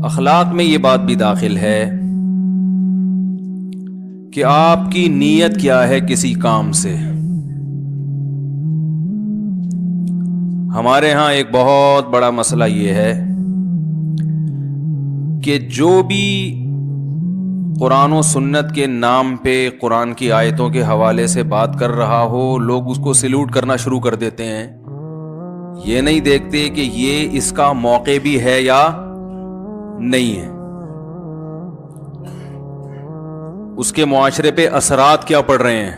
اخلاق میں یہ بات بھی داخل ہے کہ آپ کی نیت کیا ہے کسی کام سے. ہمارے ہاں ایک بہت بڑا مسئلہ یہ ہے کہ جو بھی قرآن و سنت کے نام پہ قرآن کی آیتوں کے حوالے سے بات کر رہا ہو، لوگ اس کو سلوٹ کرنا شروع کر دیتے ہیں. یہ نہیں دیکھتے کہ یہ اس کا موقع بھی ہے یا نہیں ہے، اس کے معاشرے پہ اثرات کیا پڑ رہے ہیں.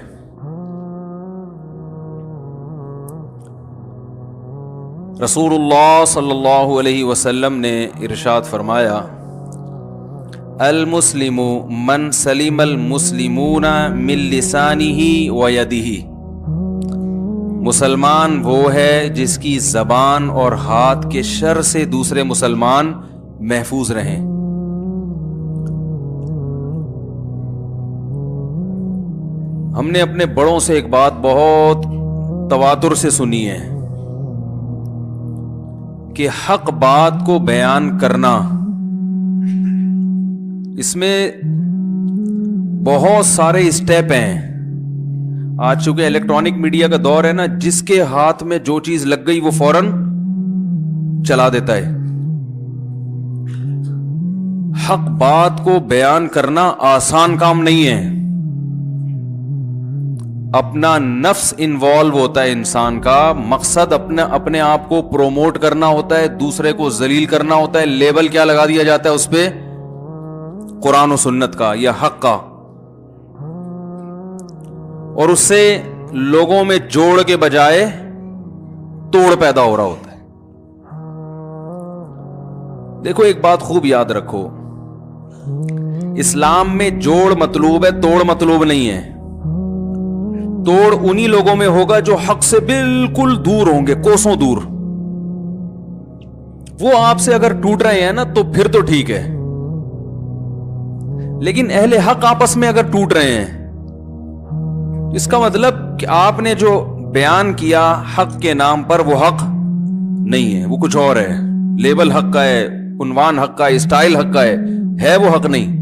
رسول اللہ صلی اللہ علیہ وسلم نے ارشاد فرمایا، المسلم من سلم المسلمون من لسانہ و یدہ. مسلمان وہ ہے جس کی زبان اور ہاتھ کے شر سے دوسرے مسلمان محفوظ رہیں. ہم نے اپنے بڑوں سے ایک بات بہت تواتر سے سنی ہے کہ حق بات کو بیان کرنا، اس میں بہت سارے اسٹیپ ہیں. آج چونکہ الیکٹرانک میڈیا کا دور ہے نا، جس کے ہاتھ میں جو چیز لگ گئی وہ فوراً چلا دیتا ہے. حق بات کو بیان کرنا آسان کام نہیں ہے. اپنا نفس انوالو ہوتا ہے انسان کا. مقصد اپنے آپ کو پروموٹ کرنا ہوتا ہے، دوسرے کو ذلیل کرنا ہوتا ہے. لیبل کیا لگا دیا جاتا ہے اس پہ؟ قرآن و سنت کا یا حق کا. اور اس سے لوگوں میں جوڑ کے بجائے توڑ پیدا ہو رہا ہوتا ہے. دیکھو ایک بات خوب یاد رکھو، اسلام میں جوڑ مطلوب ہے، توڑ مطلوب نہیں ہے. توڑ انہی لوگوں میں ہوگا جو حق سے بالکل دور ہوں گے، کوسوں دور. وہ آپ سے اگر ٹوٹ رہے ہیں نا تو پھر تو ٹھیک ہے، لیکن اہل حق آپس میں اگر ٹوٹ رہے ہیں، اس کا مطلب کہ آپ نے جو بیان کیا حق کے نام پر وہ حق نہیں ہے، وہ کچھ اور ہے. لیبل حق کا ہے، عنوان حق کا ہے، اسٹائل حق کا ہے وہ حق نہیں.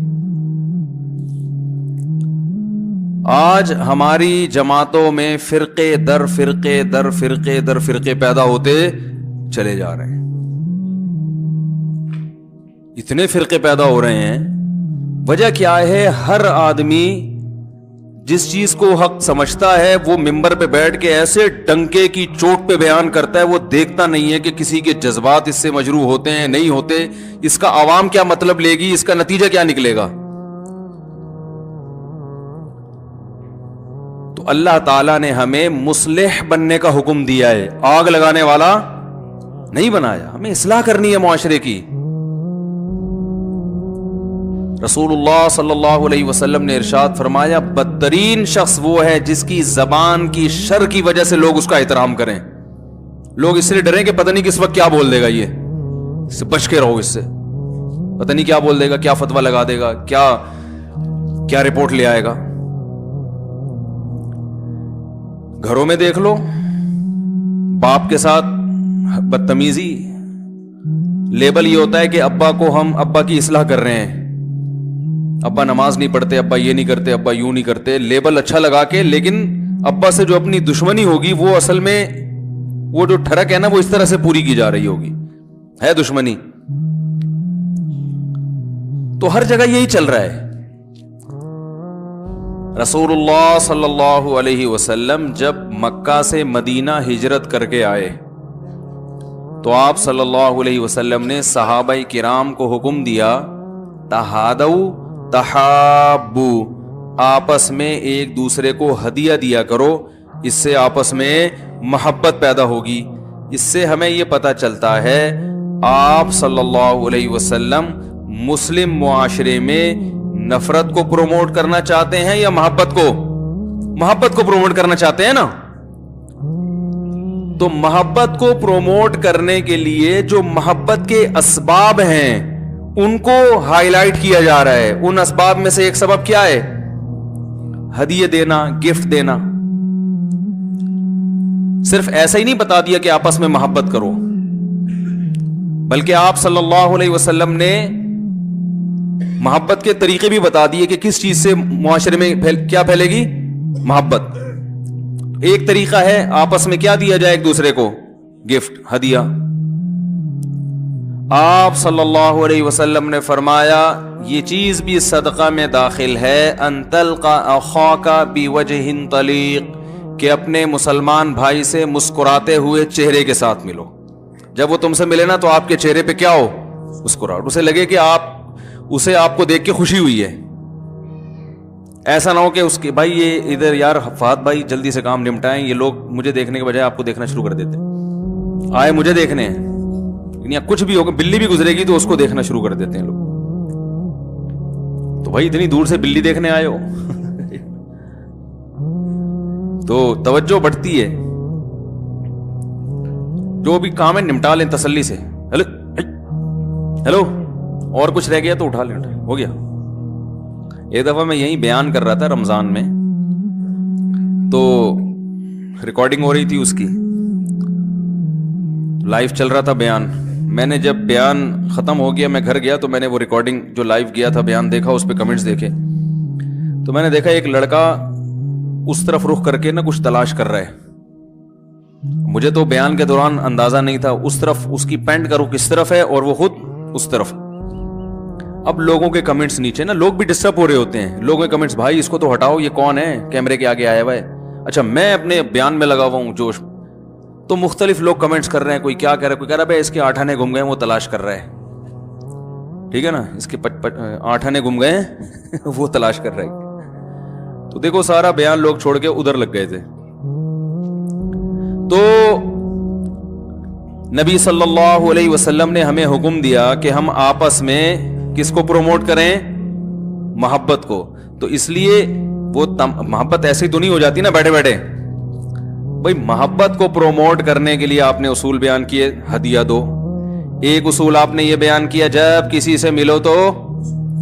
آج ہماری جماعتوں میں فرقے در فرقے در فرقے در فرقے پیدا ہوتے چلے جا رہے ہیں. اتنے فرقے پیدا ہو رہے ہیں. وجہ کیا ہے؟ ہر آدمی جس چیز کو حق سمجھتا ہے وہ ممبر پہ بیٹھ کے ایسے ڈنکے کی چوٹ پہ بیان کرتا ہے. وہ دیکھتا نہیں ہے کہ کسی کے جذبات اس سے مجروح ہوتے ہیں نہیں ہوتے، اس کا عوام کیا مطلب لے گی، اس کا نتیجہ کیا نکلے گا. تو اللہ تعالیٰ نے ہمیں مصلح بننے کا حکم دیا ہے، آگ لگانے والا نہیں بنایا. ہمیں اصلاح کرنی ہے معاشرے کی. رسول اللہ صلی اللہ علیہ وسلم نے ارشاد فرمایا، بدترین شخص وہ ہے جس کی زبان کی شر کی وجہ سے لوگ اس کا احترام کریں. لوگ اس سے ڈریں کہ پتہ نہیں کس وقت کیا بول دے گا، یہ اس سے بچ کے رہو. اس سے پتہ نہیں کیا بول دے گا، کیا فتویٰ لگا دے گا، کیا رپورٹ لے آئے گا. گھروں میں دیکھ لو، باپ کے ساتھ بدتمیزی. لیبل یہ ہوتا ہے کہ ابا کو ہم ابا کی اصلاح کر رہے ہیں، ابا نماز نہیں پڑھتے، ابا یہ نہیں کرتے، ابا یوں نہیں کرتے. لیبل اچھا لگا کے، لیکن ابا سے جو اپنی دشمنی ہوگی وہ اصل میں وہ جو ٹھڑک ہے نا وہ اس طرح سے پوری کی جا رہی ہوگی، ہے دشمنی. تو ہر جگہ یہی چل رہا ہے. رسول اللہ صلی اللہ علیہ وسلم جب مکہ سے مدینہ ہجرت کر کے آئے تو آپ صلی اللہ علیہ وسلم نے صحابہ کرام کو حکم دیا، تہادوا تحابو، آپس میں ایک دوسرے کو ہدیہ دیا کرو، اس سے آپس میں محبت پیدا ہوگی. اس سے ہمیں یہ پتہ چلتا ہے آپ صلی اللہ علیہ وسلم مسلم معاشرے میں نفرت کو پروموٹ کرنا چاہتے ہیں یا محبت کو پروموٹ کرنا چاہتے ہیں نا. تو محبت کو پروموٹ کرنے کے لیے جو محبت کے اسباب ہیں ان کو ہائی لائٹ کیا جا رہا ہے. ان اسباب میں سے ایک سبب کیا ہے؟ ہدیے دینا، گفٹ دینا. صرف ایسا ہی نہیں بتا دیا کہ آپس میں محبت کرو، بلکہ آپ صلی اللہ علیہ وسلم نے محبت کے طریقے بھی بتا دیے کہ کس چیز سے معاشرے میں کیا پھیلے گی؟ محبت. ایک طریقہ ہے آپس میں کیا دیا جائے ایک دوسرے کو؟ گفٹ، ہدیہ. آپ صلی اللہ علیہ وسلم نے فرمایا یہ چیز بھی صدقہ میں داخل ہے، ان تلقى اخاک بوجہ طلیق، کہ اپنے مسلمان بھائی سے مسکراتے ہوئے چہرے کے ساتھ ملو. جب وہ تم سے ملے نا تو آپ کے چہرے پہ کیا ہو؟ مسکراہٹ. اسے لگے کہ اسے آپ کو دیکھ کے خوشی ہوئی ہے. ایسا نہ ہو کہ اس کے بھائی یہ ادھر یار فہد بھائی جلدی سے کام نمٹائیں، یہ لوگ مجھے دیکھنے کے بجائے آپ کو دیکھنا شروع کر دیتے، آئے مجھے دیکھنے ہیں. یا کچھ بھی ہوگا، بلی بھی گزرے گی تو اس کو دیکھنا شروع کر دیتے ہیں لوگ. تو بھائی اتنی دور سے بلی دیکھنے آئے ہو تو توجہ بڑھتی ہے. جو بھی کام ہے نمٹا لیں تسلی سے. ہیلو اور کچھ رہ گیا تو اٹھا لیں، ہو گیا. ایک دفعہ میں یہی بیان کر رہا تھا رمضان میں، تو ریکارڈنگ ہو رہی تھی اس کی، لائیو چل رہا تھا بیان. میں نے جب بیان ختم ہو گیا میں گھر گیا تو میں نے وہ ریکارڈنگ جو لائیو کیا تھا بیان دیکھا، اس پہ کمنٹس دیکھے. تو میں نے دیکھا ایک لڑکا اس طرف رخ کر کے نا کچھ تلاش کر رہا ہے. مجھے تو بیان کے دوران اندازہ نہیں تھا اس طرف اس کی پینٹ کا رخ کس طرف ہے اور وہ خود اس طرف. اب لوگوں کے کمنٹس نیچے نا، لوگ بھی ڈسٹرب ہو رہے ہوتے ہیں. لوگوں کے کمنٹس بھائی اس کو تو ہٹاؤ، یہ کون ہے کیمرے کے آگے آیا ہوا ہے. اچھا میں اپنے بیان میں لگا ہوا ہوں جوش، تو مختلف لوگ کمنٹس کر رہے ہیں. کوئی کیا کہہ رہا ہے، کوئی کہہ رہا ہے بھائی اس کے 8 آنے گم گئے وہ تلاش کر رہا ہے. ٹھیک ہے نا، اس کے 8 آنے گم گئے وہ تلاش کر رہا ہے. تو دیکھو سارا بیان لوگ چھوڑ کے ادھر لگ گئے تھے. تو نبی صلی اللہ علیہ وسلم نے ہمیں حکم دیا کہ ہم آپس میں کس کو پروموٹ کریں؟ محبت کو. تو اس لیے وہ محبت ایسی تو نہیں ہو جاتی نا بیٹھے بیٹھے. بھائی محبت کو پروموٹ کرنے کے لیے آپ نے اصول بیان کیے، ہدیہ دو. ایک اصول آپ نے یہ بیان کیا جب کسی سے ملو تو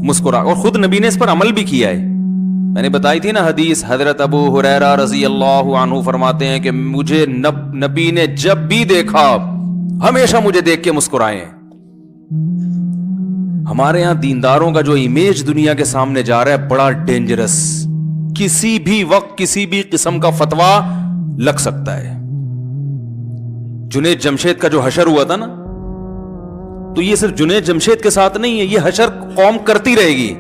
مسکرا، اور خود نبی نے اس پر عمل بھی کیا ہے. میں نے بتائی تھی نا حدیث، حضرت ابو ہریرہ رضی اللہ عنہ فرماتے ہیں کہ مجھے نبی نے جب بھی دیکھا ہمیشہ مجھے دیکھ کے مسکرائے. ہمارے ہاں دینداروں کا جو امیج دنیا کے سامنے جا رہا ہے بڑا ڈینجرس، کسی بھی وقت کسی بھی قسم کا فتویٰ لگ سکتا ہے. جنید جمشید کا جو حشر ہوا تھا نا، تو یہ صرف جنید جمشید کے ساتھ نہیں ہے، یہ حشر قوم کرتی رہے گی.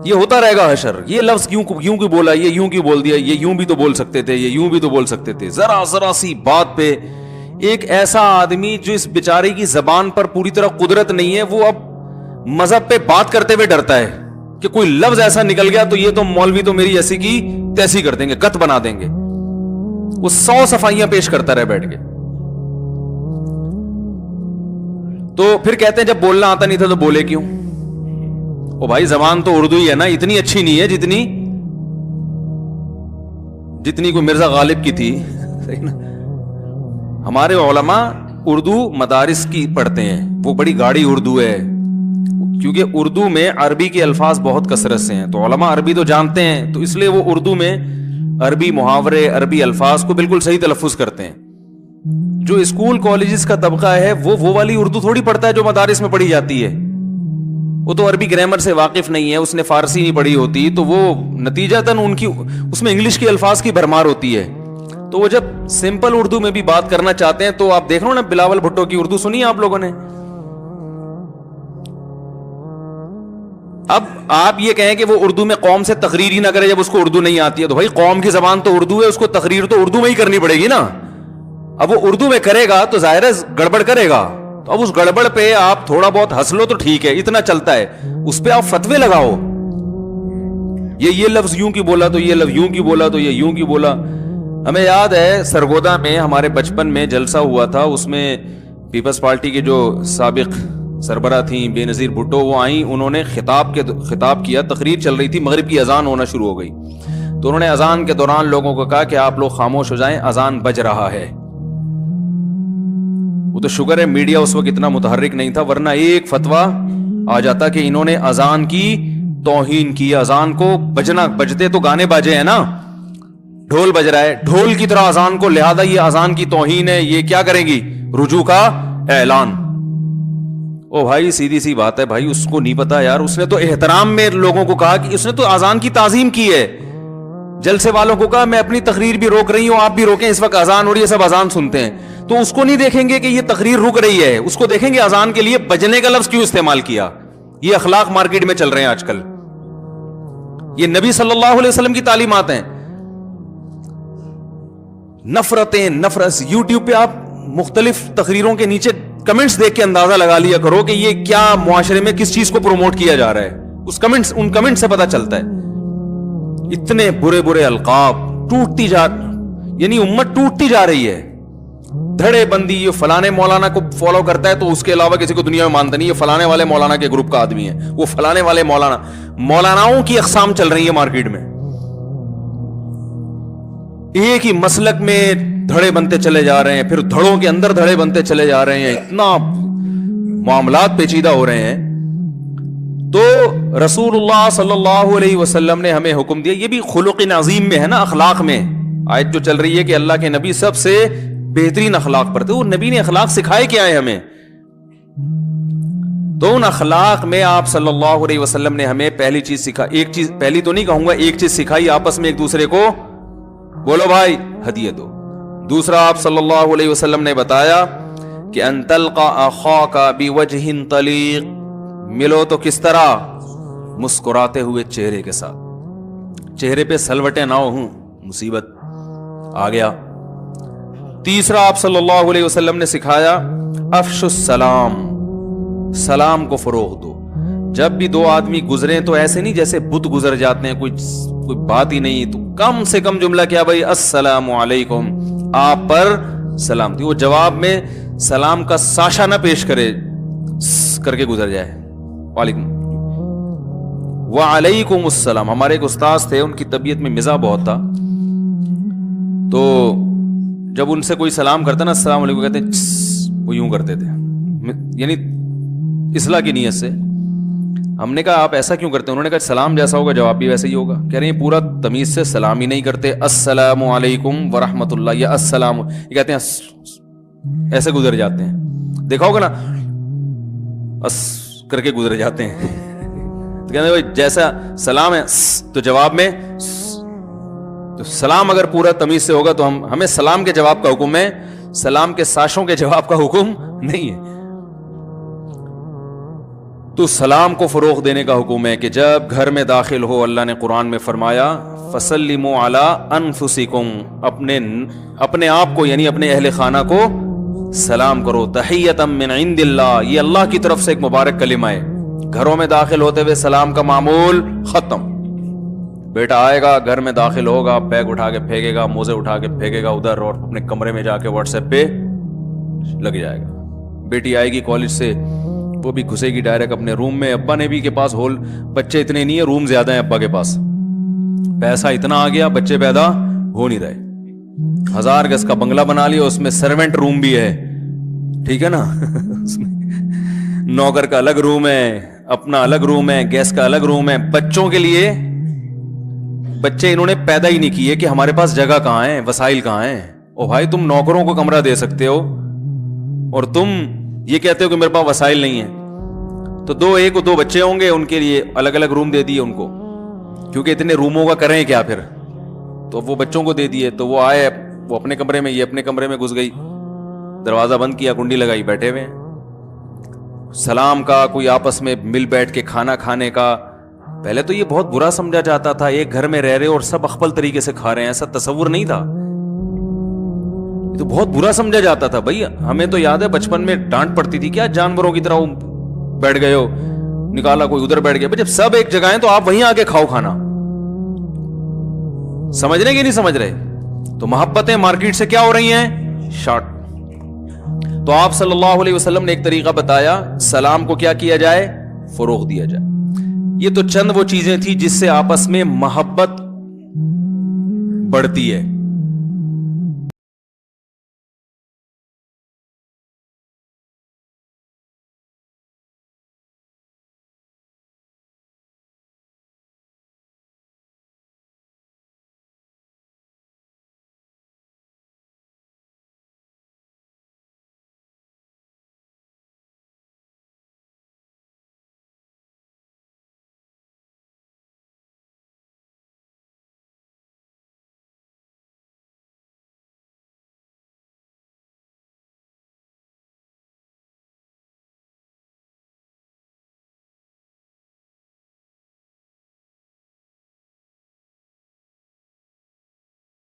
یہ ہوتا رہے گا حشر. یہ لفظ کیوں کیوں بولا، یہ یوں کیوں بول دیا، یہ یوں بھی تو بول سکتے تھے، یہ یوں بھی تو بول سکتے تھے. ذرا سی بات پہ ایک ایسا آدمی جو اس بیچارے کی زبان پر پوری طرح قدرت نہیں ہے، وہ اب مذہب پہ بات کرتے ہوئے ڈرتا ہے کہ کوئی لفظ ایسا نکل گیا تو یہ تو مولوی تو میری ایسی کی تیسی کر دیں گے، گت بنا دیں گے. وہ 100 صفائیاں پیش کرتا رہے بیٹھ کے. تو پھر کہتے ہیں جب بولنا آتا نہیں تھا تو بولے کیوں؟ او بھائی زبان تو اردو ہی ہے نا، اتنی اچھی نہیں ہے جتنی کوئی مرزا غالب کی تھی. ہمارے علماء اردو مدارس کی پڑھتے ہیں، وہ بڑی گاڑی اردو ہے، کیونکہ اردو میں عربی کے الفاظ بہت کثرت سے ہیں. تو علماء عربی تو جانتے ہیں، تو اس لیے وہ اردو میں عربی محاورے، عربی الفاظ کو بالکل صحیح تلفظ کرتے ہیں. جو اسکول کالجز کا طبقہ ہے وہ والی اردو تھوڑی پڑھتا ہے جو مدارس میں پڑھی جاتی ہے. وہ تو عربی گرامر سے واقف نہیں ہے، اس نے فارسی نہیں پڑھی ہوتی، تو وہ نتیجتاً اس میں انگلش کے الفاظ کی بھرمار ہوتی ہے. تو وہ جب سمپل اردو میں بھی بات کرنا چاہتے ہیں تو آپ دیکھ رہے ہو نا، بلاول بھٹو کی اردو سنی آپ لوگوں نے. اب آپ یہ کہیں کہ وہ اردو میں قوم سے تقریر ہی نہ کرے جب اس کو اردو نہیں آتی ہے، تو بھائی قوم کی زبان تو اردو ہے، اس کو تقریر تو اردو میں ہی کرنی پڑے گی نا. اب وہ اردو میں کرے گا تو ظاہر ہے گڑبڑ کرے گا، تو اب اس گڑبڑ پہ آپ تھوڑا بہت ہنس لو تو ٹھیک ہے، اتنا چلتا ہے. اس پہ آپ فتوے لگاؤ، یہ لفظ یوں کی بولا تو یہ لفظ یوں کی بولا تو یہ یوں کی بولا. ہمیں یاد ہے سرگودا میں ہمارے بچپن میں جلسہ ہوا تھا، اس میں پیپلز پارٹی کے جو سابق سربراہ تھیں بے نظیر بھٹو، وہ آئیں، انہوں نے خطاب کیا، تقریر چل رہی تھی، مغرب کی اذان ہونا شروع ہو گئی. تو انہوں نے اذان کے دوران لوگوں کو کہا کہ آپ لوگ خاموش ہو جائیں، اذان بج رہا ہے. وہ تو شکر ہے میڈیا اس وقت اتنا متحرک نہیں تھا، ورنہ ایک فتویٰ آ جاتا کہ انہوں نے اذان کی توہین کی. اذان کو بجتے تو گانے باجے ہیں نا، ڈھول بج رہا ہے ڈھول کی طرح اذان کو، لہذا یہ اذان کی توہین ہے، یہ کیا کریں گی؟ رجوع کا اعلان. او بھائی سیدھی سی بات ہے بھائی, اس کو نہیں پتا یار, اس نے تو احترام میں لوگوں کو کہا کہ اس نے تو اذان کی تعظیم کی ہے. جلسے والوں کو کہا میں اپنی تقریر بھی روک رہی ہوں, آپ بھی روکیں, اس وقت اذان ہو رہی ہے, سب اذان سنتے ہیں. تو اس کو نہیں دیکھیں گے کہ یہ تقریر رک رہی ہے, اس کو دیکھیں گے اذان کے لیے بجنے کا لفظ کیوں استعمال کیا. یہ اخلاق مارکیٹ میں چل رہے ہیں آج کل, یہ نبی صلی اللہ علیہ وسلم کی تعلیمات ہیں. نفرت یوٹیوب پہ آپ مختلف تقریروں کے نیچے کمنٹس دیکھ کے اندازہ لگا لیا کرو کہ یہ کیا معاشرے میں کس چیز کو پروموٹ کیا جا رہا ہے. ان کمنٹ سے پتا چلتا ہے. اتنے برے برے القاب, یعنی امت ٹوٹتی جا رہی ہے. دھڑے بندی, یہ فلانے مولانا کو فالو کرتا ہے تو اس کے علاوہ کسی کو دنیا میں مانتا نہیں, یہ فلانے والے مولانا کے گروپ کا آدمی ہے, وہ فلانے والے مولاناؤں کی اقسام چل رہی ہے مارکیٹ میں. ایک ہی مسلک میں دھڑے بنتے چلے جا رہے ہیں, پھر دھڑوں کے اندر دھڑے بنتے چلے جا رہے ہیں, اتنا معاملات پیچیدہ ہو رہے ہیں. تو رسول اللہ صلی اللہ علیہ وسلم نے ہمیں حکم دیا, یہ بھی خلق عظیم میں ہے نا, اخلاق میں. آیت جو چل رہی ہے کہ اللہ کے نبی سب سے بہترین اخلاق پر تھے, وہ نبی نے اخلاق سکھائے کیا ہے ہمیں. تو ان اخلاق میں آپ صلی اللہ علیہ وسلم نے ہمیں پہلی چیز سکھائی, ایک چیز پہلی تو نہیں کہوں گا, ایک چیز سکھائی, آپس میں ایک دوسرے کو بولو بھائی ہدیہ دو. دوسرا آپ صلی اللہ علیہ وسلم نے بتایا کہ ان تلقى اخاك بوجه طليق, ملو تو کس طرح, مسکراتے ہوئے چہرے کے ساتھ. چہرے پہ سلوٹیں نہ ہوں, مصیبت آ گیا. تیسرا آپ صلی اللہ علیہ وسلم نے سکھایا افشوا السلام, سلام کو فروغ دو. جب بھی دو آدمی گزرے تو ایسے نہیں جیسے بت گزر جاتے ہیں, کوئی بات ہی نہیں, تو کم سے کم جملہ کیا بھائی, السلام علیکم, آپ پر سلامتی. وہ جواب میں سلام کا ساشا نہ پیش کرے, کر کے گزر جائے, وعلیکم وعلیکم السلام. ہمارے ایک استاذ تھے, ان کی طبیعت میں مزاح بہت تھا, تو جب ان سے کوئی سلام کرتا نا, السلام علیکم کہتے ہیں, وہ یوں کرتے تھے, یعنی اصلاح کی نیت سے. ہم نے کہا آپ ایسا کیوں کرتے ہیں؟ انہوں نے کہا سلام جیسا ہوگا جواب بھی ویسے ہی ہوگا. کہہ رہے ہیں پورا تمیز سے سلام ہی نہیں کرتے, السلام علیکم ورحمۃ اللہ یا السلام, یہ کہتے ہیں ایسے گزر جاتے ہیں. دیکھا ہوگا نا, اس کر کے گزر جاتے ہیں. تو کہتے ہیں جیسا سلام ہے تو جواب میں, تو سلام اگر پورا تمیز سے ہوگا تو ہمیں سلام کے جواب کا حکم ہے, سلام کے ساشوں کے جواب کا حکم نہیں ہے. تو سلام کو فروغ دینے کا حکم ہے کہ جب گھر میں داخل ہو, اللہ نے قرآن میں فرمایا فسلموا علی انفسکم, اپنے آپ کو یعنی اپنے اہل خانہ کو سلام کرو. تحیۃ من عند اللہ, یہ اللہ کی طرف سے ایک مبارک کلمہ ہے. گھروں میں داخل ہوتے ہوئے سلام کا معمول ختم. بیٹا آئے گا, گھر میں داخل ہوگا, بیگ اٹھا کے پھینکے گا, موزے اٹھا کے پھینکے گا ادھر, اور اپنے کمرے میں جا کے واٹس ایپ پہ لگ جائے گا. بیٹی آئے گی کالج سے, وہ بھی گھسے گی ڈائریکٹ اپنے روم میں. ابا نے بھی کے پاس ہول, بچے اتنے نہیں ہیں, روم زیادہ ہیں ابا کے پاس, پیسہ اتنا آ گیا, بچے پیدا ہو نہیں رہے. 1000 گز کا بنگلہ بنا لیا, اس میں سرونٹ روم بھی ہے, ٹھیک ہے نا, نوکر کا الگ روم ہے, اپنا الگ روم ہے, گیس کا الگ روم ہے. بچوں کے لیے, بچے انہوں نے پیدا ہی نہیں کیے کہ ہمارے پاس جگہ کہاں ہے, وسائل کہاں ہیں. او بھائی تم نوکروں کو کمرہ دے سکتے ہو اور تم یہ کہتے ہو کہ میرے پاس وسائل نہیں ہیں. تو دو بچے ہوں گے, ان کے لیے الگ الگ روم دے دیے ان کو, کیونکہ اتنے روموں کا کریں کیا پھر, تو وہ بچوں کو دے دیے. تو وہ آئے, وہ اپنے کمرے میں, یہ اپنے کمرے میں گھس گئی, دروازہ بند کیا, کنڈی لگائی, بیٹھے ہوئے ہیں. سلام کا, کوئی آپس میں مل بیٹھ کے کھانا کھانے کا, پہلے تو یہ بہت برا سمجھا جاتا تھا. ایک گھر میں رہ رہے اور سب اخبل طریقے سے کھا رہے ہیں, ایسا تصور نہیں تھا, تو بہت برا سمجھا جاتا تھا. بھائی ہمیں تو یاد ہے بچپن میں ڈانٹ پڑتی تھی, کیا جانوروں کی طرح بیٹھ گئے ہو, نکالا کوئی ادھر بیٹھ گیا. جب سب ایک جگہ ہیں تو آپ وہیں آ کے کھاؤ کھانا. سمجھ رہے کہ نہیں سمجھ رہے؟ تو محبتیں مارکیٹ سے کیا ہو رہی ہیں, شارٹ. تو آپ صلی اللہ علیہ وسلم نے ایک طریقہ بتایا, سلام کو کیا کیا جائے, فروغ دیا جائے. یہ تو چند وہ چیزیں تھی جس سے آپس میں محبت بڑھتی ہے.